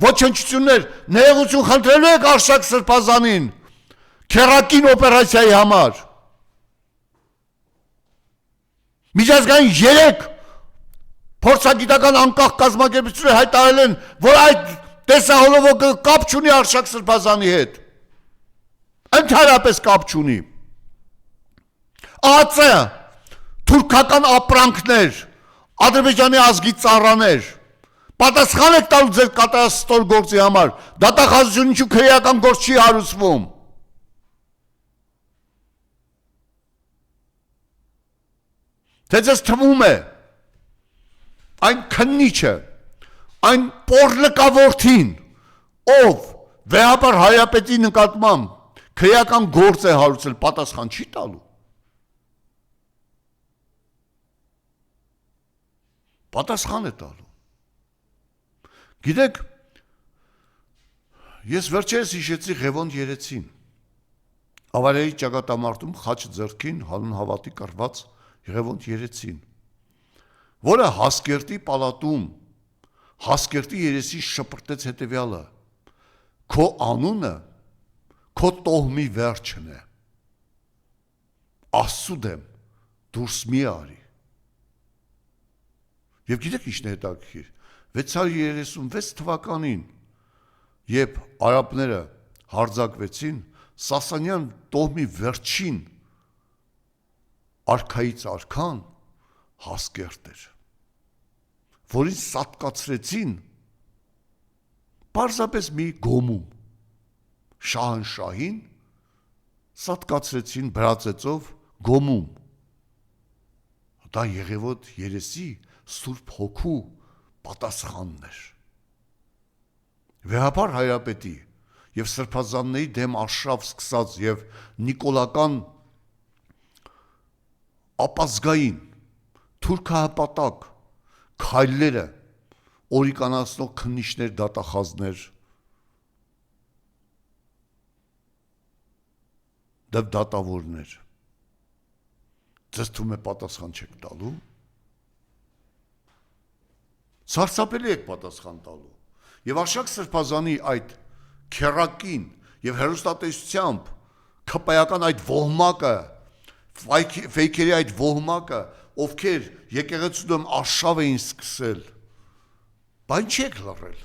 ոչնչություններ ներողություն խնդրելու եք Արշակ Սրբազանին, քեռակին օպերացիայի համար, միջազգային 3 փորձագիտական անկախ կազմակերպությունները հայտարարել են, որ այդ տեսահոլովակը կապ չունի Արշակ Սրբազանի հետ, ընդհանրապես կապ չունի, ԱԾ, թուրքական ապրանքներ, Ադրբեջանի ազգի ծառաներ, պատասխան եք տալու ձեր կատարած ստոր գործի համար, դատախազություն ինչու քրեական գործ չի հարուցվում, թե ձեզ թվում է, այն քննիչը, այն պոռլկավորթին, ով վեհապար Հայրապետի նկատմամբ քրեական գործ է հարուցել, պատասխան չի տալու, պատասխան է տալու, գիտեք, ես վերջերս հիշեցի Ղևոն Երեցին, Ավարայի ճակատամարտում խաչ ձեռքին հանուն հավատի կռված Ղևոն Երեցին, որը Հասկերտի պալատում, Հասկերտի երեսին շպրտեց հետևյալը, քո անունը, քո տոհմի վերջն է, Աստծու դեմ դուրս մի արի, և գիտեք ինչն է հետաքրքիր, 636 թվականին, երբ արաբները հարձակվեցին, Սասանյան տոհմի վերջին արքայից արքան Հասկերտ էր, որին սատկացրեցին պարզապես մի գոմում, շահանշահին սատկացրեցին բրածեցով գոմում, դա Եղևոտ Երեսի Սուրբ Հոգու պատասխանն էր, վեհապար Հայրապետի և սրբազանների դեմ արշավ սկսած և նիկոլական ապազգային, թուրքահպատակ քայլերը օրիկանացնող քննիչներ, դատախազներ, դատավորներ, ձեզ թվում է պատասխան չեք տալու, սարսափելի եք պատասխան տալու, և Արշակ Սրբազանի այդ քեռակին և հեռուստատեսությամբ քպայական այդ ոհմակը, ֆեյքերի այդ ոհմակը, ովքեր եկեղեցու դեմ արշավ էին սկսել, բա ինչի եք լռել,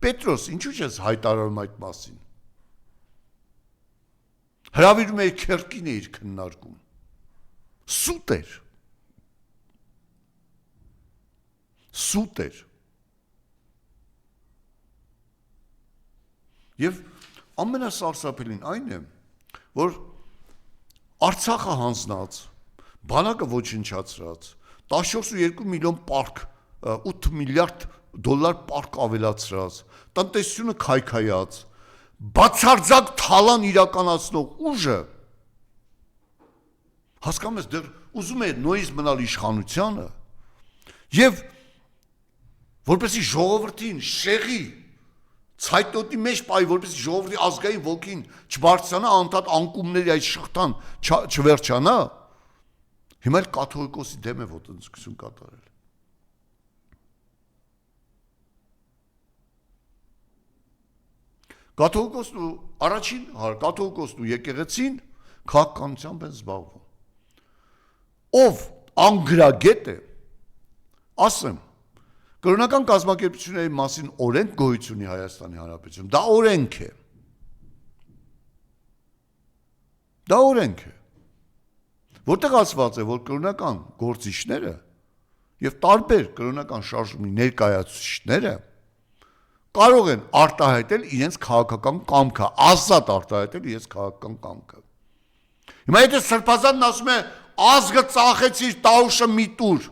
Պետրոս, ինչու չես հայտարարում այդ մասին, հրավիրում էիր քեռկին էիր քննարկում, սուտ էր, և ամենասարսափելին այն է, որ Արցախը հանձնած, բանակը ոչնչացրած, 14.2 միլիոն պարկ, 8 միլիարդ դոլար պարկ ավելացրած, տնտեսությունը քայքայած, բացարձակ թալան իրականացնող ուժը, հասկանում ես, դեռ ուզում է նույնիսկ մնալ իշխանությանը, և որպեսզի ժողովրդին շեղի, ցայտոտի մեջ պայի, որպեսզի ժողովրդի ազգային ոգին չբարձրանա, անդադ անկումների այդ շղթան չվերջանա, հիմա էլ կաթողիկոսի դեմ է ոտնձգություն կատարել, Կաթողիկոսն ու առաջին կաթողիկոսն ու եկեղեցին քաղաքականությամբ են զբաղվում։ Ով անգրագետ է, ասեմ, կրոնական կազմակերպությունների մասին օրենք գոյություն ունի Հայաստանի Հանրապետությունում, դա օրենք է։ Դա օրենք է։ Որտեղ ասված է, որ կրոնական գործիչները եւ տարբեր կրոնական շարժումի ներկայացուցիչները կարող են արտահայտել իրենց քաղաքական կամքը, ազատ արտահայտել իրենց քաղաքական կամքը։ Հիմա եթե Սրբազանն ասում է ազգը ծախեցիր տաուշը մի տուր,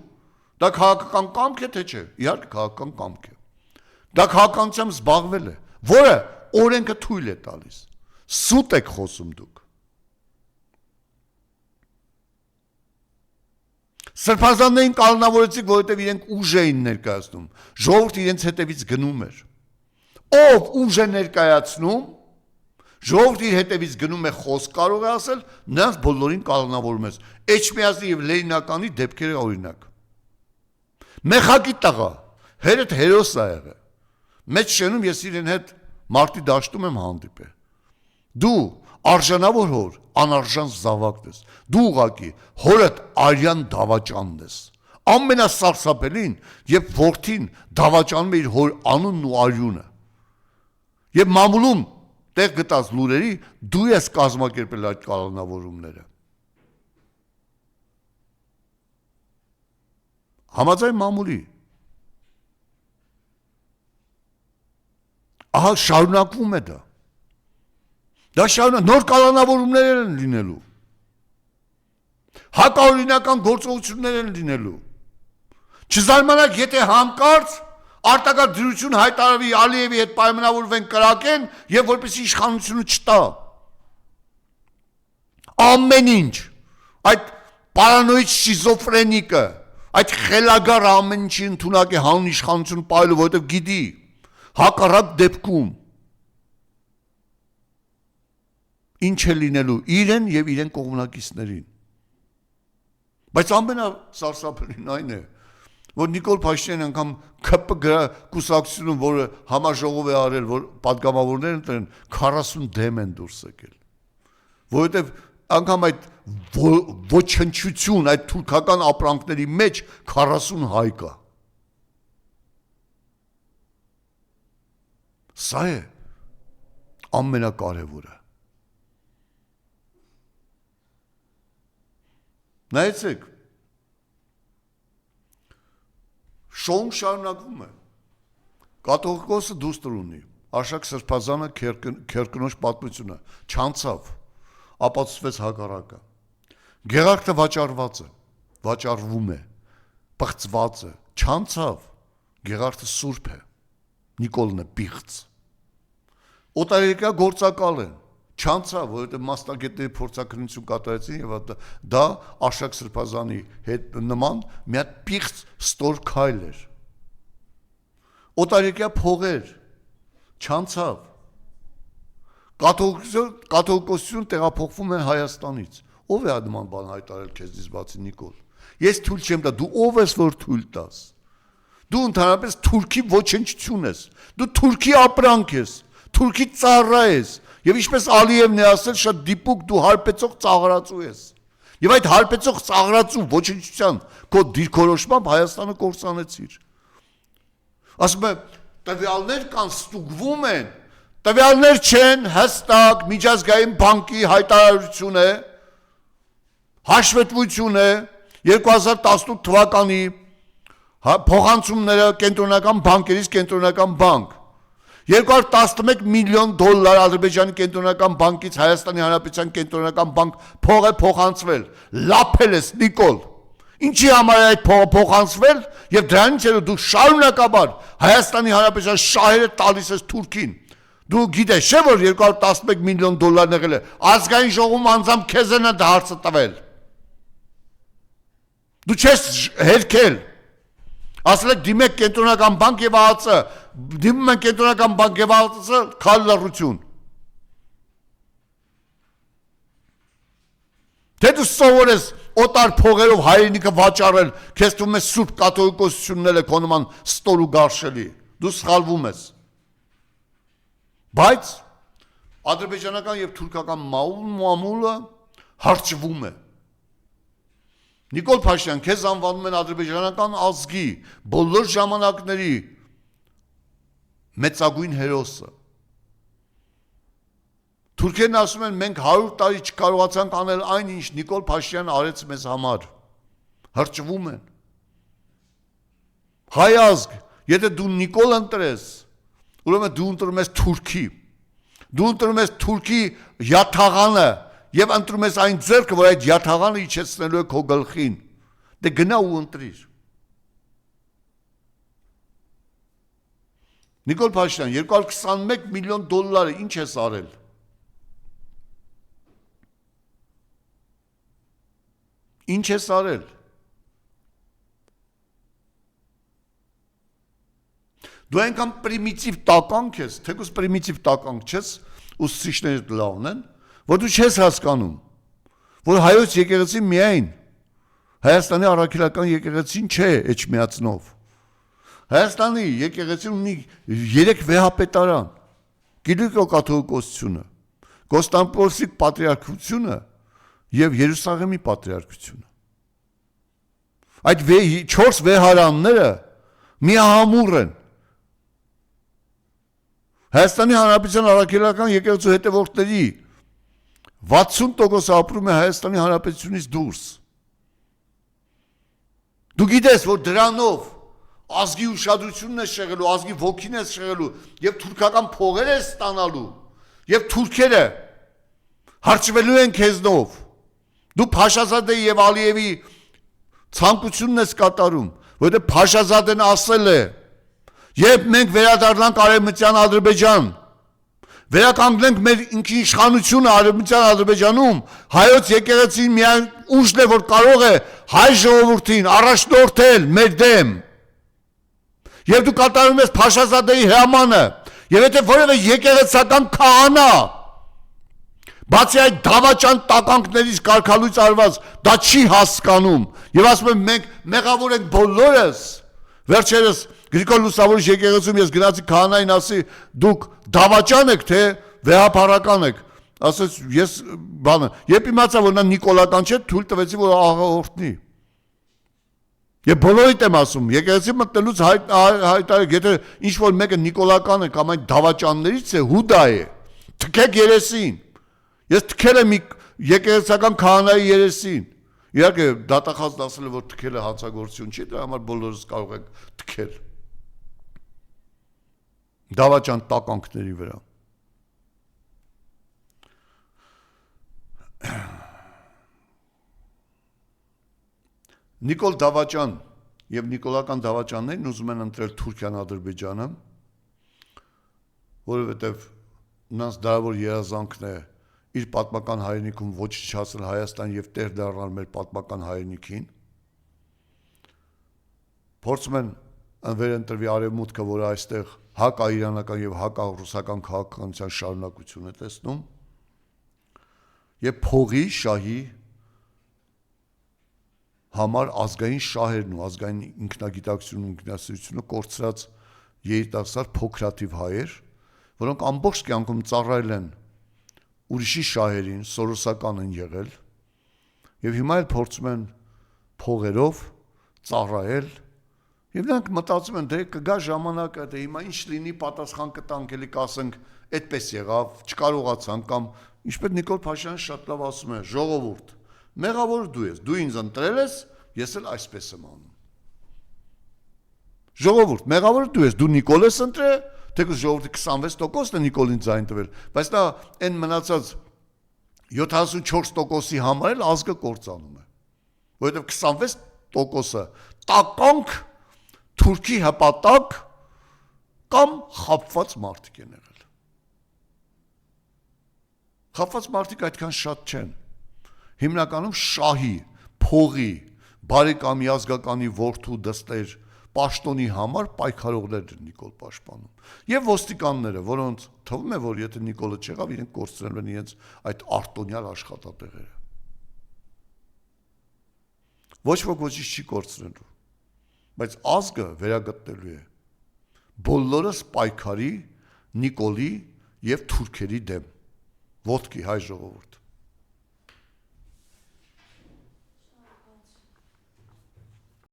դա քաղաքական կամք է թե չէ։ Իհարկե քաղաքական կամք է։ Դա քաղաքականությամբ զբաղվել է, որը օրենքը թույլ է տալիս։ Սուտ եք խոսում դուք։ Սրբազաններին կանոնավորեցիք, որովհետև իրենք ուժ էին ներկայացնում։ Ժողովուրդը իրենց հետևից գնում էր։ Ով ուժ է ներկայացնում, ժողովուրդը իր հետևից գնում է խոսք կարող է ասել, նրանց բոլորին կանոնավորում ես։ Էջմիածնի եւ Լենինականի դեպքերը օրինակ։ Մեխակի տղա, հերդ հերոս ա եղել։ Մեծ շենում ես իրեն հետ մարտի դաշտում եմ հանդիպել։ Դու արժանավոր հոր, անարժան զավակն ես։ Դու ուղակի հորդ արյան դավաճանն ես։ Ամենասարսափելին, երբ որդին դավաճանում է իր հոր անունն ու արյունը։ Եվ մամուլում տեղ գտած լուրերի դու ես կազմակերպել այդ կանոնավորումները։ Համաձայն մամուլի։ Ահա շարունակվում է դա։ Դա նոր կանոնավորումներ են լինելու։ Հակաօրինական գործողություններ են լինելու։ Չզարմանաք, եթե հանկարծ արտակարգ դրություն հայտարարվի Ալիևի հետ պայմանավորվեն կրակեն եւ որպեսզի իշխանությունը չտա։ Ամեն ինչ այդ պարանոիդ շիզոֆրենիկը, այդ խելագար ամեն ինչի ընդունակ է հանուն իշխանություն պայելու, որովհետեւ գիտի հակառակ դեպքում ինչ է լինելու իրեն եւ իրեն կողմնակիցներին։ Բայց ամենասարսափելին այն է, որ Նիկոլ Փաշինյանը անգամ ԿՊԳ կուսակցությունում, որը համաժողով է արել, որ պատգամավորներ ընտրեն, 40 դեմ են դուրս եկել։ Որովհետեւ անգամ այդ ոչնչություն, այդ թուրքական ապրանքների մեջ 40 հայ կա։ Սա է ամենակարևորը։ Նայեցեք, շոուն շարունակվում է։ Կաթողիկոսը դուստր ունի, Արշակ Սրբազանը քերկնոջ պատմությունը չանցավ, ապացուցվեց հակառակը։ Գեղարդը վաճառված է, վաճառվում է, պղծված է, չանցավ, Գեղարդը սուրբ է, Նիկոլն է պիղծ։ Օտարերկրյա գործակալ են, չանցավ, որովհետև մասնագետների փորձաքննություն կատարեցին եւ դա Արշակ Սրբազանի հետ նման մի հատ պիղծ ստոր քայլ էր։ Օտարերկրյա փողեր, չանցավ։ Կաթողիկոսություն տեղափոխվում է Հայաստանից։ Ով է նման բան հայտարարել քեզնից բացի Նիկոլ։ Ես թույլ չեմ տա, դու ով ես որ թույլ տաս։ Դու ընդհանրապես թուրքի ոչնչություն ես։ Դու թուրքի ապրանք ես, թուրքի ծառա ես։ Եվ ինչպես Ալիևն է ասել, շատ դիպուկ դու հարբեցող ծաղրածու ես։ Եվ այդ հարբեցող ծաղրածու ոչնչության քո դիրքորոշմամբ Հայաստանը կործանեցիր։ Ասում եմ, տվյալներ կան, ստուգվում են, տվյալներ չեն, հստակ միջազգային բանկի հայտարարություն է, հաշվետվություն է 2018 թվականի փոխանցումները կենտրոնական բանկերից կենտրոնական բանկ 211 միլիոն դոլար Ադրբեջանի կենտրոնական բանկից Հայաստանի Հանրապետության կենտրոնական բանկ փող է փոխանցվել, լափել ես Նիկոլ, ինչի համար է այդ փողը փոխանցվել եւ դրանից հետո դու շարունակաբար Հայաստանի Հանրապետության շահերը տալիս ես Թուրքին, դու գիտես չէ որ 211 միլիոն դոլարն եղել է, ազգային ժողովում անձամբ քեզ են դա հարցը տվել, դու չես հերքել, ասել եք դիմեք կենտրոնական բանկ եւ ԱԱՑ, դիմում են կենտրոնական բանկ եւ ԱԱՑ քալլառություն։ Թե դու սովորես օտար փողերով հայրենիքը վաճառել, քեզ թվում է սուրբ կաթողիկոսությունն է քո նման ստոր ու գարշելի, դու սխալվում ես։ Բայց ադրբեջանական եւ թուրքական մամուլը հարճվում է։ Նիկոլ Փաշինյան, քեզ անվանում են ադրբեջանական ազգի բոլոր ժամանակների մեծագույն հերոսը։ Թուրքերն ասում են մենք 100 տարի չկարողացանք անել այն, ինչ Նիկոլ Փաշինյանը արեց մեզ համար։ Հրճվում են։ Հայ ազգ, եթե դու Նիկոլ ընտրես, ուրեմն դու ընտրում ես Թուրքի։ Դու ընտրում ես Թուրքի յաթաղանը եւ ընտրում ես այն ձեռքը, որ այդ յաթաղանը իջեցնելու է քո գլխին։ Դե գնա ու ընտրիր։ Նիկոլ Փաշինյան, 221 միլիոն դոլարը ինչ ես արել։ Ինչ ես արել։ Դու այնքան պրիմիտիվ տականք ես, թեկուզ պրիմիտիվ տականք չես, ուսուցիչներդ լավն են, որ դու չես հասկանում, որ հայոց եկեղեցին միայն Հայաստանի առաքելական եկեղեցին չէ Էջմիածնով։ Հայաստանի եկեղեցին ունի 3 վեհապետարան, Կիլիկիո կաթողիկոսությունը, Կոստանդնուպոլսի պատրիարքությունը եւ Երուսաղեմի պատրիարքությունը։ Այդ 4 վեհարանները միահամուռ են։ Հայաստանի Հանրապետության առաքելական եկեղեցու հետևորդների 60% ապրում է Հայաստանի Հանրապետությունից դուրս։ Դու գիտես, որ դրանով ազգի ուշադրությունն է շեղելու, ազգի ոգին է շեղելու եւ թուրքական փողեր է ստանալու եւ թուրքերը հարճվելու են քեզնով։ Դու Փաշազադեի եւ Ալիևի ցանկությունն ես կատարում, որովհետեւ Փաշազադեն ասել է. «Երբ մենք վերադառնանք Արևմտյան Ադրբեջան, վերականգնենք մեր ինքնիշխանությունը Արևմտյան Ադրբեջանում, հայոց եկեղեցին միայն ուժն է, որ կարող է հայ ժողովրդին առաջնորդել մեր դեմ»։ Եվ դու կատարում ես Փաշազադեի հրամանը, եւ եթե որևէ եկեղեցական քահանա բացի այդ դավաճան տականքներից կարգալույց արված դա չի հասկանում եւ ասում եմ մենք մեղավոր ենք բոլորս։ Վերջերս Գրիգոր Լուսավորիչ եկեղեցում ես գնացի քահանային ասի դուք դավաճան եք թե վեհապարական եք, ասեց ես բանը, երբ իմացա որ նա նիկոլական չէ, թույլ տվեցի որ աղաղորդնի։ Եվ բոլորիդ եմ ասում, եկեղեցի մտնելուց հայտարարեք, եթե ինչ որ մեկը նիկոլական է կամ այն դավաճաններից է, հուդա է, թքեք երեսին։ Ես թքել եմ եկեղեցական քահանայի երեսին։ Իհարկե դատախազն ասել է որ թքելը հանցագործություն չի, դրա համար բոլորս կարող ենք թքել։ Դավաճան տականքների վրա։ Նիկոլ Դավաճան եւ նիկոլական դավաճաններն ուզում են ընտրել Թուրքիան, Ադրբեջանը, որովհետեւ նրանց դարավոր երազանքն է իր պատմական հայրենիքում ոչնչացնել Հայաստան եւ տեր դառնալ մեր պատմական հայրենիքին։ Փորձում են վերընտրվի արևմուտքը, որը այստեղ հակաիրանական եւ հակառուսական քաղաքականության շարունակություն է տեսնում, եւ փողի շահի համար ազգային շահերն ու ազգային ինքնագիտակցությունն ու ինքնասիրությունը կորցրած երիտասարդ փոքրաթիվ հայեր, որոնք ամբողջ կյանքում ծառայել են ուրիշի շահերին, սորոսական են եղել եւ հիմա էլ փորձում են փողերով ծառայել եւ նրանք մտածում են դե կգա ժամանակը, դե հիմա ինչ լինի, պատասխան կտանք, էլի կասենք, այդպես եղավ, չկարողացանք կամ ինչպես Նիկոլ Փաշինյանը շատ լավ ասում է, ժողովուրդ, մեղավոր դու ես, դու ինձ ընտրել ես, ես էլ այսպես եմ անում։ Ժողովուրդ, մեղավոր դու ես, դու Նիկոլ ես ընտրել, թեկուզ ժողովրդի 26%-ն է Նիկոլին ձայն տվել, բայց նա այն մնացած 74%-ի համար էլ ազգը կործանում է, որովհետև 26%-ը տականք, թուրքի հպատակ կամ խապված մարդիկ են եղել։ Խապված մարդիկ այդքան շատ չեն, հիմնականում շահի, փողի, բարեկամի ազգականի որդու դստեր, պաշտոնի համար պայքարողներ են Նիկոլ պաշտպանում եւ ոստիկանները, որոնց թվում է որ եթե Նիկոլը չեղավ, իրենք կորցրել են իրենց այդ արտոնյալ աշխատատեղերը։ Ոչ ոք ոչինչ չի կորցրելու, բայց ազգը վերագտնելու է բոլորս պայքարի Նիկոլի եւ թուրքերի դեմ։ Ոտքի հայ ժողովուրդ։